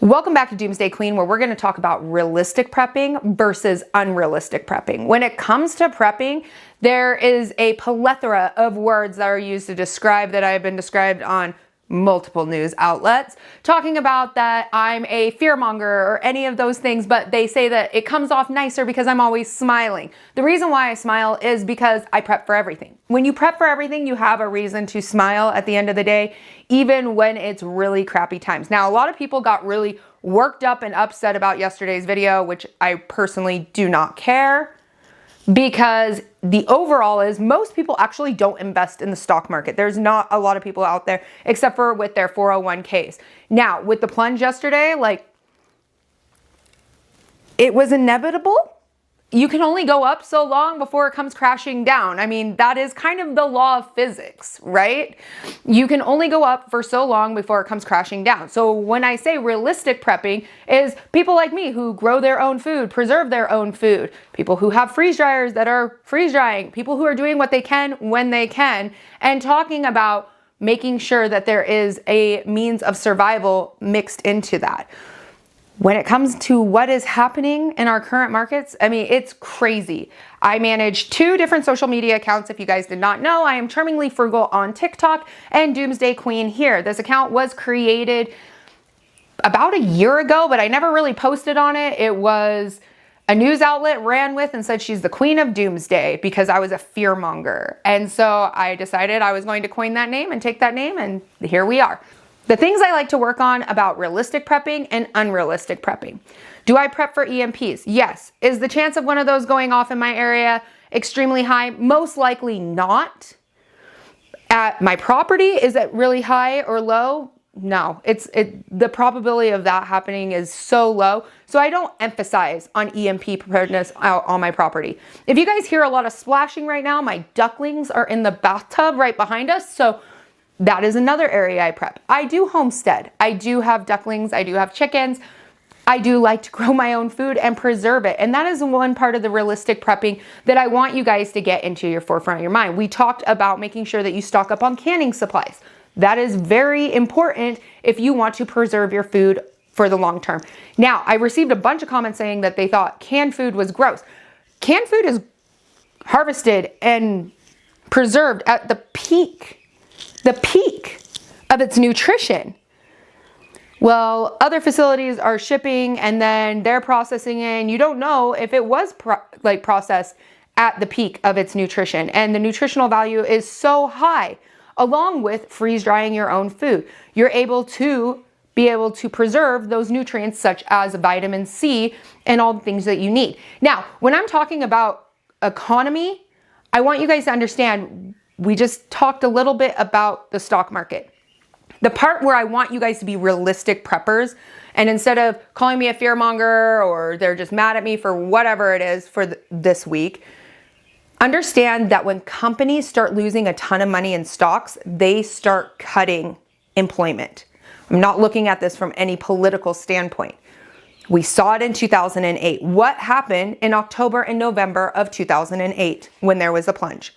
Welcome back to Doomsday Queen, where we're going to talk about realistic prepping versus unrealistic prepping. When it comes to prepping, there is a plethora of words that are used to describe that I've been described on multiple news outlets, talking about that I'm a fearmonger or any of those things, but they say that it comes off nicer because I'm always smiling. The reason why I smile is because I prep for everything. When you prep for everything, you have a reason to smile at the end of the day, even when it's really crappy times. Now, a lot of people got really worked up and upset about yesterday's video, which I personally do not care, because the overall is most people actually don't invest in the stock market. There's not a lot of people out there except for with their 401ks. Now, with the plunge yesterday, it was inevitable. You can only go up so long before it comes crashing down. I mean, that is kind of the law of physics, right? You can only go up for so long before it comes crashing down. So when I say realistic prepping is people like me who grow their own food, preserve their own food, people who have freeze dryers that are freeze drying, people who are doing what they can when they can, and talking about making sure that there is a means of survival mixed into that. When it comes to what is happening in our current markets, I mean, it's crazy. I manage 2 different social media accounts. If you guys did not know, I am Charmingly Frugal on TikTok and Doomsday Queen here. This account was created about a year ago, but I never really posted on it. It was a news outlet ran with and said she's the queen of doomsday because I was a fearmonger. And so I decided I was going to coin that name and take that name, and here we are. The things I like to work on about realistic prepping and unrealistic prepping. Do I prep for EMPs? Yes. Is the chance of one of those going off in my area extremely high? Most likely not. At my property, is it really high or low? No, the probability of that happening is so low. So I don't emphasize on EMP preparedness out on my property. If you guys hear a lot of splashing right now, my ducklings are in the bathtub right behind us. So that is another area I prep. I do homestead. I do have ducklings. I do have chickens. I do like to grow my own food and preserve it. And that is one part of the realistic prepping that I want you guys to get into your forefront of your mind. We talked about making sure that you stock up on canning supplies. That is very important if you want to preserve your food for the long term. Now, I received a bunch of comments saying that they thought canned food was gross. Canned food is harvested and preserved at the peak of its nutrition. Well, other facilities are shipping and then they're processing it, and you don't know if it was processed at the peak of its nutrition. And the nutritional value is so high, along with freeze drying your own food. You're able to preserve those nutrients such as vitamin C and all the things that you need. Now, when I'm talking about economy, I want you guys to understand, we just talked a little bit about the stock market. The part where I want you guys to be realistic preppers, and instead of calling me a fearmonger or they're just mad at me for whatever it is for this week, understand that when companies start losing a ton of money in stocks, they start cutting employment. I'm not looking at this from any political standpoint. We saw it in 2008. What happened in October and November of 2008 when there was a plunge?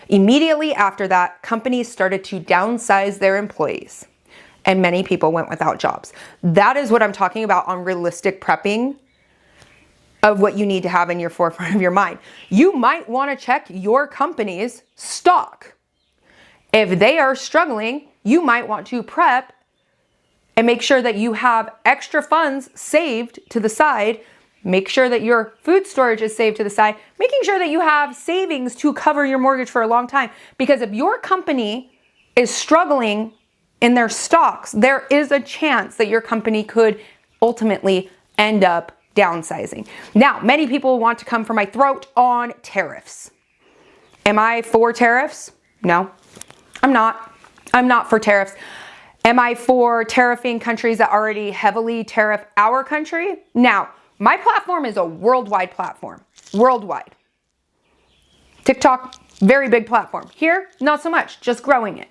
Immediately after that, companies started to downsize their employees, and many people went without jobs. That is what I'm talking about on realistic prepping of what you need to have in your forefront of your mind. You might want to check your company's stock. If they are struggling, you might want to prep and make sure that you have extra funds saved to the side. Make sure that your food storage is saved to the side, making sure that you have savings to cover your mortgage for a long time. Because if your company is struggling in their stocks, there is a chance that your company could ultimately end up downsizing. Now, many people want to come for my throat on tariffs. Am I for tariffs? No, I'm not. I'm not for tariffs. Am I for tariffing countries that already heavily tariff our country? Now, my platform is a worldwide platform. Worldwide. TikTok, very big platform. Here, not so much, just growing it.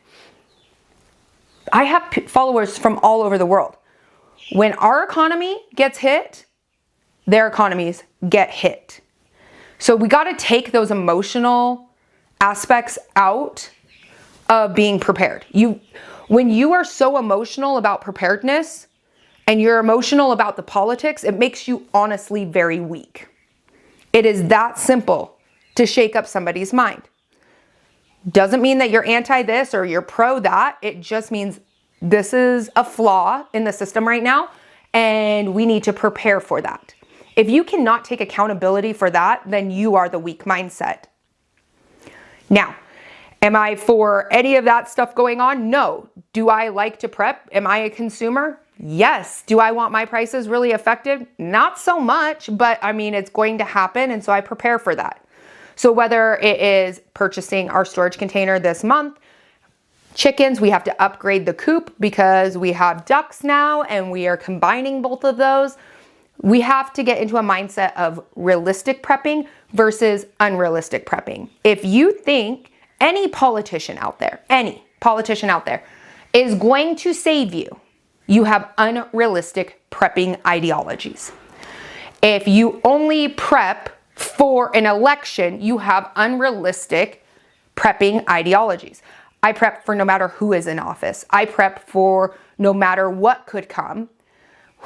I have followers from all over the world. When our economy gets hit, their economies get hit. So we got to take those emotional aspects out of being prepared. When you are so emotional about preparedness, and you're emotional about the politics, it makes you honestly very weak. It is that simple to shake up somebody's mind. Doesn't mean that you're anti this or you're pro that. It just means this is a flaw in the system right now, and we need to prepare for that. If you cannot take accountability for that, then you are the weak mindset. Now, am I for any of that stuff going on? No. Do I like to prep? Am I a consumer? Yes. Do I want my prices really affected? Not so much, but I mean, it's going to happen, and so I prepare for that. So whether it is purchasing our storage container this month, chickens, we have to upgrade the coop because we have ducks now and we are combining both of those. We have to get into a mindset of realistic prepping versus unrealistic prepping. If you think any politician out there is going to save you, you have unrealistic prepping ideologies. If you only prep for an election, you have unrealistic prepping ideologies. I prep for no matter who is in office. I prep for no matter what could come,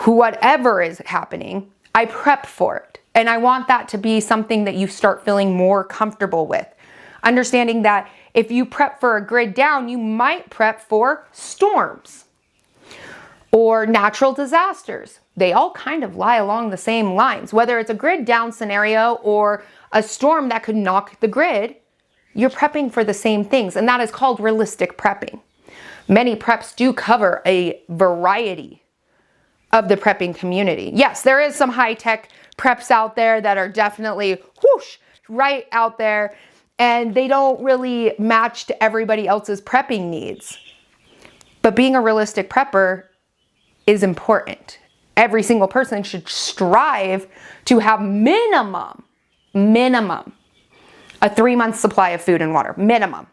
whatever is happening, I prep for it. And I want that to be something that you start feeling more comfortable with. Understanding that if you prep for a grid down, you might prep for storms or natural disasters. They all kind of lie along the same lines. Whether it's a grid down scenario or a storm that could knock the grid, you're prepping for the same things, and that is called realistic prepping. Many preps do cover a variety of the prepping community. Yes, there is some high-tech preps out there that are definitely whoosh, right out there, and they don't really match to everybody else's prepping needs. But being a realistic prepper is important. Every single person should strive to have minimum, a 3-month supply of food and water. Minimum.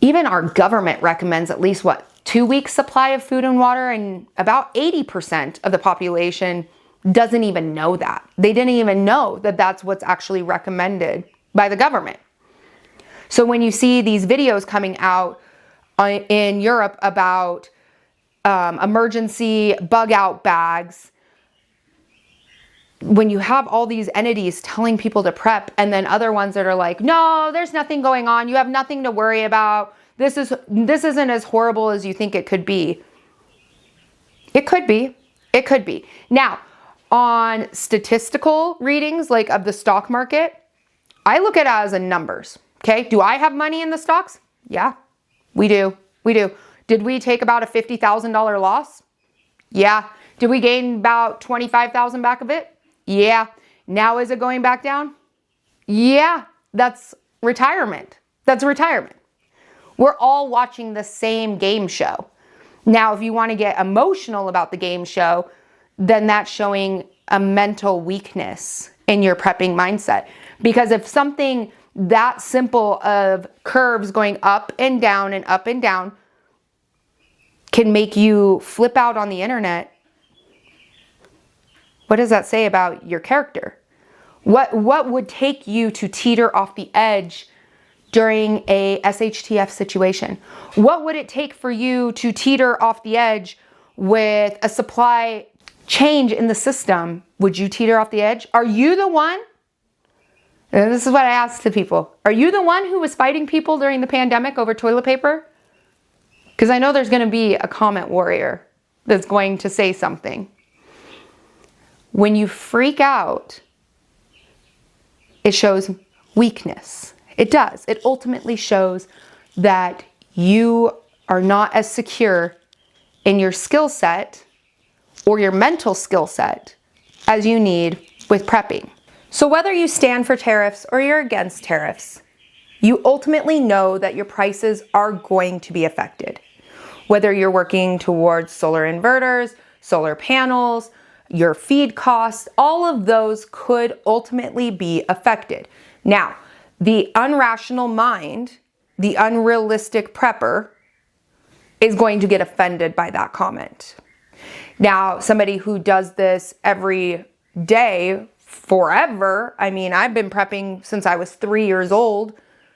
Even our government recommends at least 2 weeks supply of food and water, and about 80% of the population doesn't even know that. They didn't even know that that's what's actually recommended by the government. So when you see these videos coming out in Europe about emergency bug out bags, when you have all these entities telling people to prep, and then other ones that are like, no, there's nothing going on, you have nothing to worry about, this isn't as horrible as you think it could be. It could be. Now, on statistical readings like of the stock market, I look at it as in numbers. Okay, do I have money in the stocks? Yeah, we do. Did we take about a $50,000 loss? Yeah. Did we gain about $25,000 back of it? Yeah. Now is it going back down? Yeah. That's retirement. We're all watching the same game show. Now, if you want to get emotional about the game show, then that's showing a mental weakness in your prepping mindset. Because if something that simple of curves going up and down can make you flip out on the internet, what does that say about your character? What would take you to teeter off the edge during a SHTF situation? What would it take for you to teeter off the edge with a supply change in the system? Would you teeter off the edge? Are you the one? And this is what I ask to people. Are you the one who was fighting people during the pandemic over toilet paper? Because I know there's going to be a comment warrior that's going to say something. When you freak out, it shows weakness. It does. It ultimately shows that you are not as secure in your skill set or your mental skill set as you need with prepping. So whether you stand for tariffs or you're against tariffs, you ultimately know that your prices are going to be affected. Whether you're working towards solar inverters, solar panels, your feed costs, all of those could ultimately be affected. Now, the irrational mind, the unrealistic prepper, is going to get offended by that comment. Now, somebody who does this every day, forever, I mean, I've been prepping since I was 3 years old.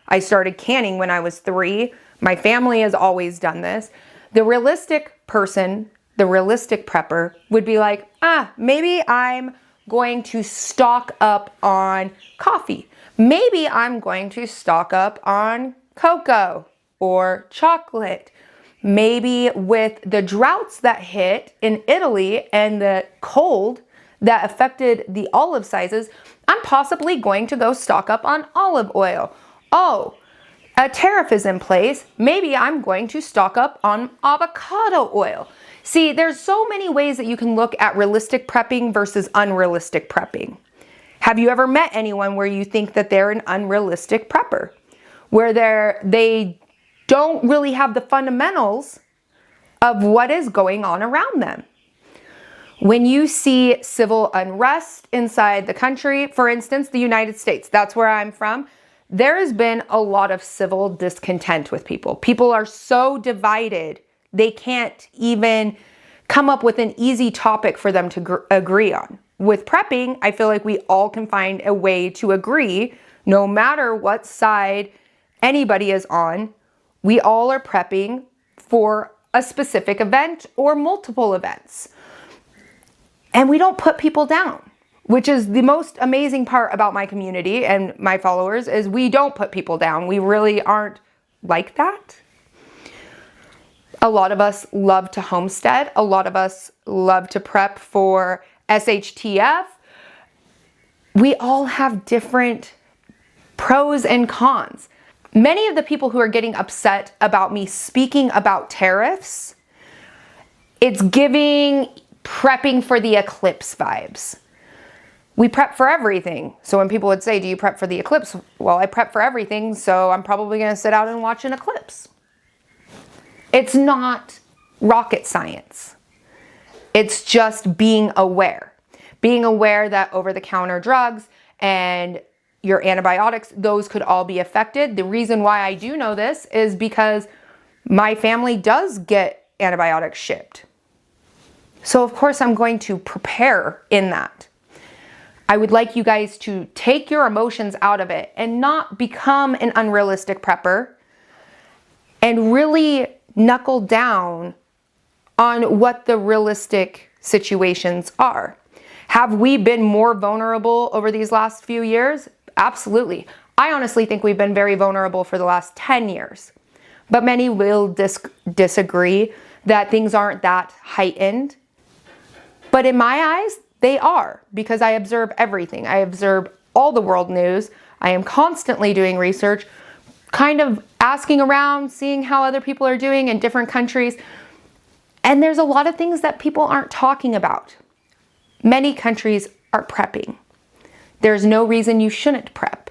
I started canning when I was 3. My family has always done this. The realistic person, the realistic prepper, would be like, maybe I'm going to stock up on coffee. Maybe I'm going to stock up on cocoa or chocolate. Maybe with the droughts that hit in Italy and the cold that affected the olive sizes, I'm possibly going to go stock up on olive oil. Oh, a tariff is in place. Maybe I'm going to stock up on avocado oil. See, there's so many ways that you can look at realistic prepping versus unrealistic prepping. Have you ever met anyone where you think that they're an unrealistic prepper? Where they don't really have the fundamentals of what is going on around them. When you see civil unrest inside the country, for instance, the United States, that's where I'm from, there has been a lot of civil discontent with people. People are so divided, they can't even come up with an easy topic for them to agree on. With prepping, I feel like we all can find a way to agree, no matter what side anybody is on. We all are prepping for a specific event or multiple events. And we don't put people down, which is the most amazing part about my community and my followers, is we don't put people down. We really aren't like that. A lot of us love to homestead. A lot of us love to prep for SHTF. We all have different pros and cons. Many of the people who are getting upset about me speaking about tariffs, it's giving prepping for the eclipse vibes. We prep for everything. So when people would say, do you prep for the eclipse? Well, I prep for everything, so I'm probably going to sit out and watch an eclipse. It's not rocket science. It's just being aware. Being aware that over-the-counter drugs and your antibiotics, those could all be affected. The reason why I do know this is because my family does get antibiotics shipped. So of course I'm going to prepare in that. I would like you guys to take your emotions out of it and not become an unrealistic prepper and really knuckle down on what the realistic situations are. Have we been more vulnerable over these last few years? Absolutely. I honestly think we've been very vulnerable for the last 10 years. But many will disagree that things aren't that heightened. But in my eyes, they are, because I observe everything. I observe all the world news. I am constantly doing research, kind of asking around, seeing how other people are doing in different countries. And there's a lot of things that people aren't talking about. Many countries are prepping. There's no reason you shouldn't prep.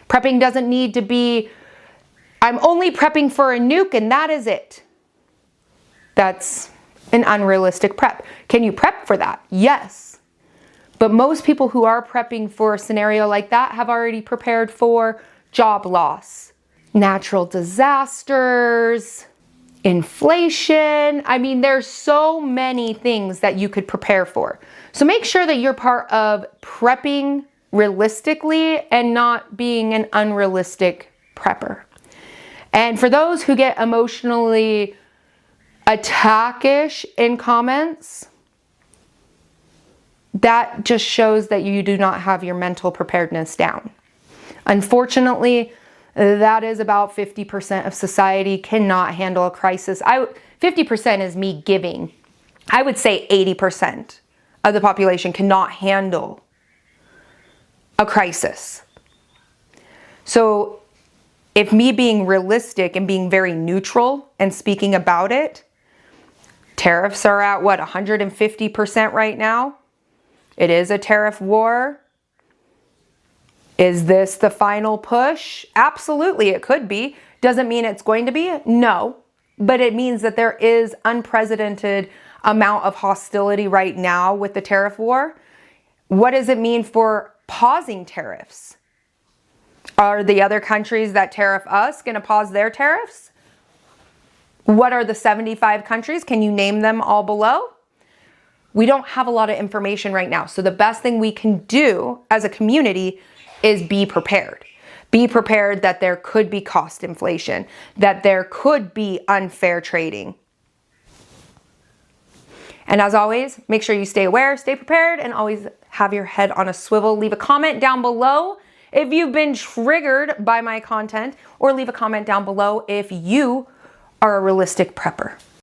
Prepping doesn't need to be, I'm only prepping for a nuke and that is it. That's an unrealistic prep. Can you prep for that? Yes. But most people who are prepping for a scenario like that have already prepared for job loss, natural disasters, inflation. I mean, there's so many things that you could prepare for. So make sure that you're part of prepping realistically and not being an unrealistic prepper. And for those who get emotionally attackish in comments, that just shows that you do not have your mental preparedness down. Unfortunately, that is about 50% of society cannot handle a crisis. 50% is me giving. I would say 80% of the population cannot handle a crisis. So if me being realistic and being very neutral and speaking about it, tariffs are at what, 150% right now? It is a tariff war. Is this the final push? Absolutely, it could be. Doesn't mean it's going to be? No. But it means that there is unprecedented amount of hostility right now with the tariff war. What does it mean for pausing tariffs? Are the other countries that tariff us going to pause their tariffs? What are the 75 countries? Can you name them all below? We don't have a lot of information right now. So the best thing we can do as a community is be prepared. Be prepared that there could be cost inflation, that there could be unfair trading. And as always, make sure you stay aware, stay prepared, and always have your head on a swivel. Leave a comment down below if you've been triggered by my content, or leave a comment down below if you are a realistic prepper.